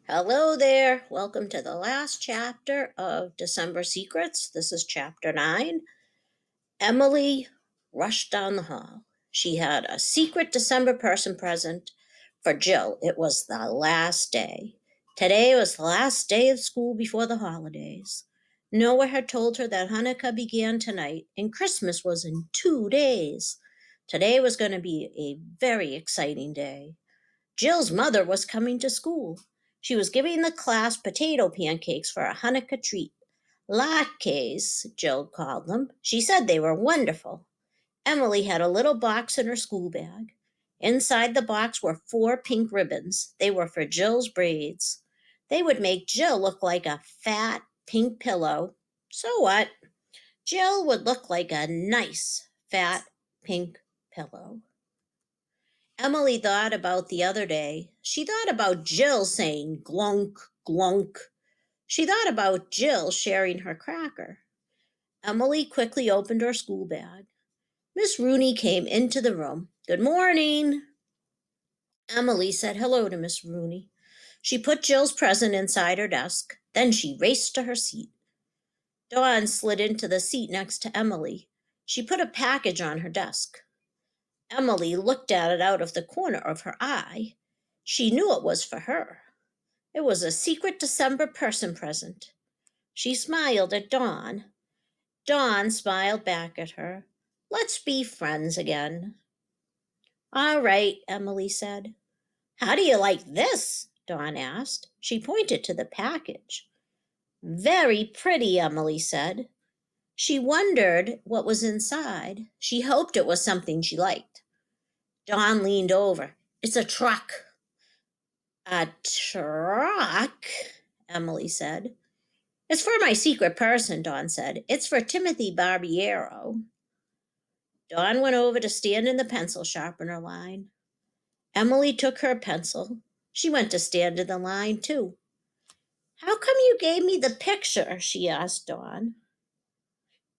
Hello there. Welcome to the last chapter of December Secrets. This is chapter 9. Emily rushed down the hall. She had a secret December person present for Jill. It was the last day. Today was the last day of school before the holidays. Noah had told her that Hanukkah began tonight and Christmas was in 2 days. Today was going to be a very exciting day. Jill's mother was coming to school. She was giving the class potato pancakes for a Hanukkah treat. Latkes, Jill called them. She said they were wonderful. Emily had a little box in her school bag. Inside the box were 4 pink ribbons. They were for Jill's braids. They would make Jill look like a fat pink pillow. So what? Jill would look like a nice fat pink pillow. Emily thought about the other day. She thought about Jill saying glunk, glunk. She thought about Jill sharing her cracker. Emily quickly opened her school bag. Miss Rooney came into the room. Good morning. Emily said hello to Miss Rooney. She put Jill's present inside her desk. Then she raced to her seat. Dawn slid into the seat next to Emily. She put a package on her desk. Emily looked at it out of the corner of her eye. She knew it was for her. It was a secret December person present. She smiled at Dawn. Dawn smiled back at her. Let's be friends again. All right, Emily said. How do you like this? Dawn asked. She pointed to the package. Very pretty, Emily said. She wondered what was inside. She hoped it was something she liked. Dawn leaned over. It's a truck. A truck? Emily said. It's for my secret person, Dawn said. It's for Timothy Barbiero. Dawn went over to stand in the pencil sharpener line. Emily took her pencil. She went to stand in the line, too. How come you gave me the picture? She asked Dawn.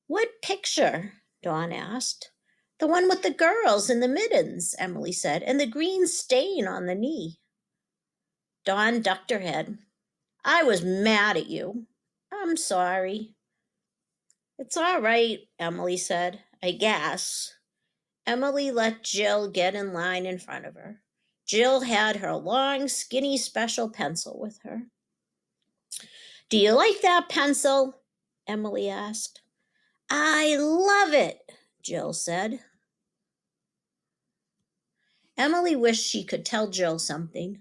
What picture? Dawn asked. The one with the girls in the mittens, Emily said, and the green stain on the knee. Dawn ducked her head. I was mad at you. I'm sorry. It's all right, Emily said. I guess. Emily let Jill get in line in front of her. Jill had her long, skinny special pencil with her. Do you like that pencil? Emily asked. I love it, Jill said. Emily wished she could tell Jill something.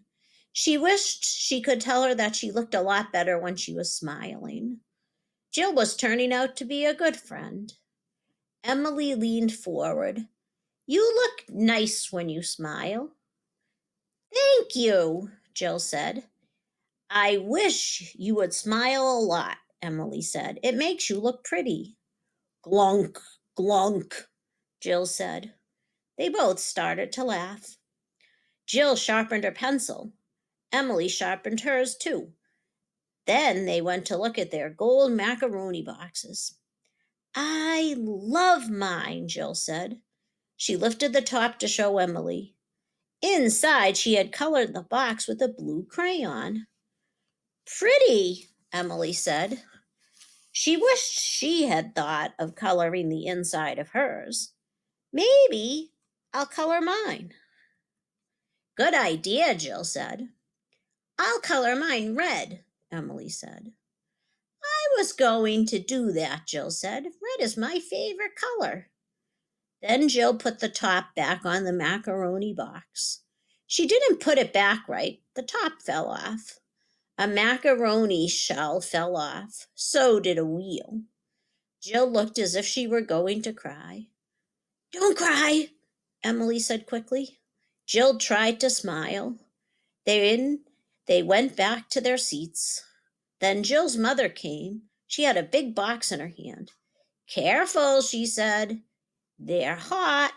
She wished she could tell her that she looked a lot better when she was smiling. Jill was turning out to be a good friend. Emily leaned forward. You look nice when you smile. Thank you, Jill said. I wish you would smile a lot, Emily said. It makes you look pretty. Glunk, glunk, Jill said. They both started to laugh. Jill sharpened her pencil. Emily sharpened hers, too. Then they went to look at their gold macaroni boxes. I love mine, Jill said. She lifted the top to show Emily. Inside, she had colored the box with a blue crayon. Pretty, Emily said. She wished she had thought of coloring the inside of hers. Maybe I'll color mine. Good idea, Jill said. I'll color mine red, Emily said. I was going to do that, Jill said. Red is my favorite color. Then Jill put the top back on the macaroni box. She didn't put it back right. The top fell off. A macaroni shell fell off. So did a wheel. Jill looked as if she were going to cry. Don't cry, Emily said quickly. Jill tried to smile. Then they went back to their seats. Then Jill's mother came. She had a big box in her hand. Careful, she said. They're hot.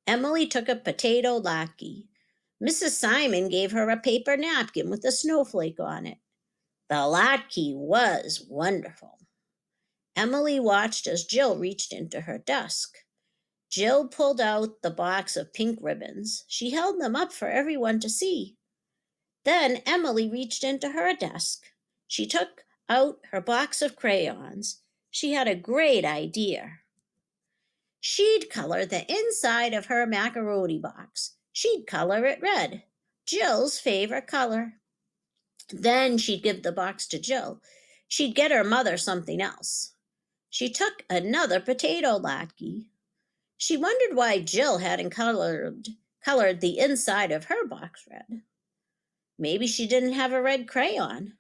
Emily took a potato latke. Mrs. Simon gave her a paper napkin with a snowflake on it. The latke was wonderful. Emily watched as Jill reached into her desk. Jill pulled out the box of pink ribbons. She held them up for everyone to see. Then Emily reached into her desk. She took out her box of crayons. She had a great idea. She'd color the inside of her macaroni box. She'd color it red, Jill's favorite color. Then she'd give the box to Jill. She'd get her mother something else. She took another potato latke. She wondered why Jill hadn't colored the inside of her box red. Maybe she didn't have a red crayon.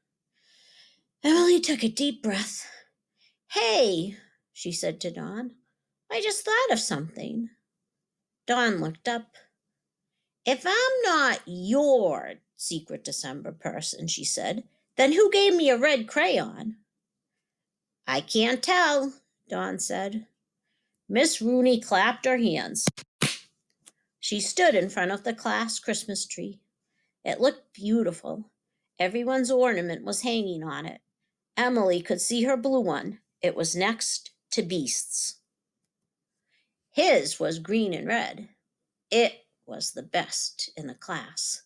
Emily took a deep breath. Hey, she said to Dawn, I just thought of something. Dawn looked up. If I'm not your secret December person, she said, then who gave me a red crayon? I can't tell, Dawn said. Miss Rooney clapped her hands. She stood in front of the class Christmas tree. It looked beautiful. Everyone's ornament was hanging on it. Emily could see her blue one. It was next to Beast's. His was green and red. It was the best in the class.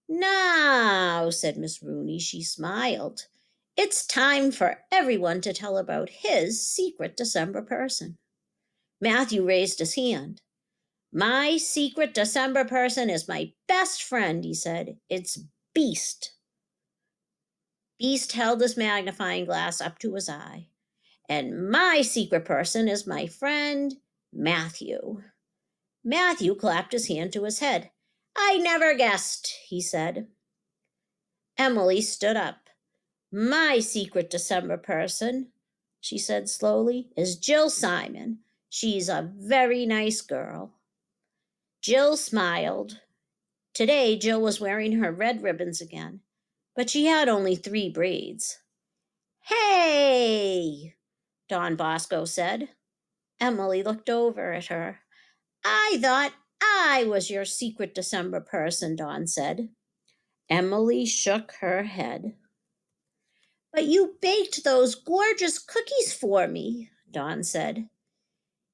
Now, said Miss Rooney, she smiled. It's time for everyone to tell about his secret December person. Matthew raised his hand. My secret December person is my best friend, he said. It's Beast. Beast held his magnifying glass up to his eye. And my secret person is my friend, Matthew. Matthew clapped his hand to his head. I never guessed, he said. Emily stood up. My secret December person, she said slowly, is Jill Simon. She's a very nice girl. Jill smiled. Today, Jill was wearing her red ribbons again, but she had only 3 braids. Hey, Don Bosco said. Emily looked over at her. I thought I was your secret December person, Dawn said. Emily shook her head. But you baked those gorgeous cookies for me, Dawn said.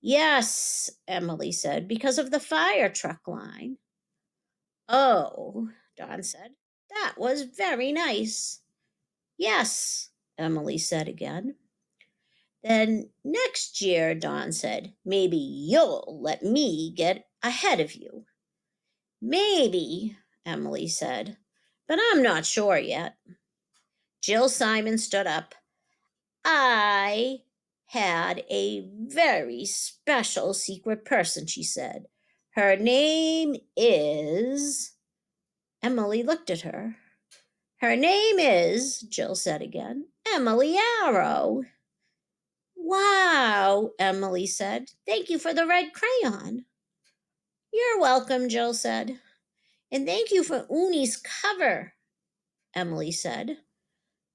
Yes, Emily said, because of the fire truck line. Oh, Dawn said, that was very nice. Yes, Emily said again. Then next year, Dawn said, maybe you'll let me get ahead of you. Maybe, Emily said, but I'm not sure yet. Jill Simon stood up. I had a very special secret person, she said. Her name is... Emily looked at her. Her name is, Jill said again, Emily Arrow. Wow, Emily said. Thank you for the red crayon. You're welcome, Jill said. And thank you for Uni's cover, Emily said.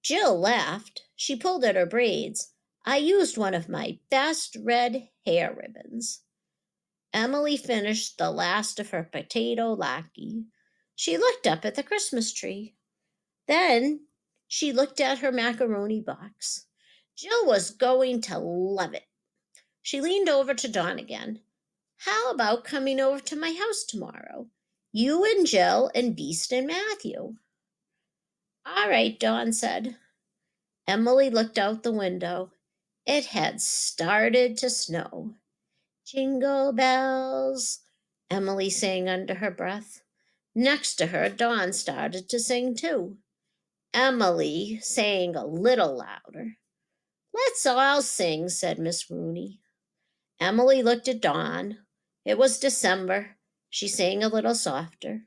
Jill laughed. She pulled at her braids. I used one of my best red hair ribbons. Emily finished the last of her potato latke. She looked up at the Christmas tree. Then she looked at her macaroni box. Jill was going to love it. She leaned over to Dawn again. How about coming over to my house tomorrow? You and Jill and Beast and Matthew. All right, Dawn said. Emily looked out the window. It had started to snow. Jingle bells, Emily sang under her breath. Next to her, Dawn started to sing too. Emily sang a little louder. Let's all sing, said Miss Rooney. Emily looked at Dawn. It was December. She sang a little softer.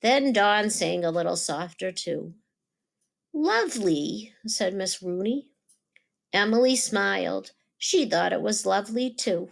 Then Dawn sang a little softer too. Lovely, said Miss Rooney. Emily smiled. She thought it was lovely too.